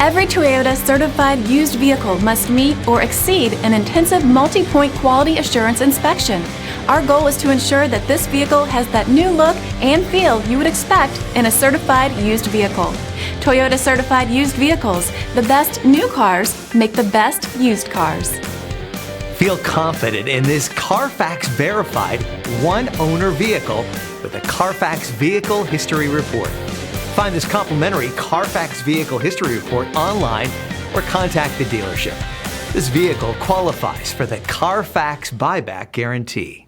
Every Toyota certified used vehicle must meet or exceed an intensive multi-point quality assurance inspection. Our goal is to ensure that this vehicle has that new look and feel you would expect in a certified used vehicle. Toyota certified used vehicles. The best new cars make the best used cars. Feel confident in this Carfax verified one-owner vehicle with a Carfax Vehicle History Report. Find this complimentary Carfax Vehicle History Report online or contact the dealership. This vehicle qualifies for the Carfax Buyback Guarantee.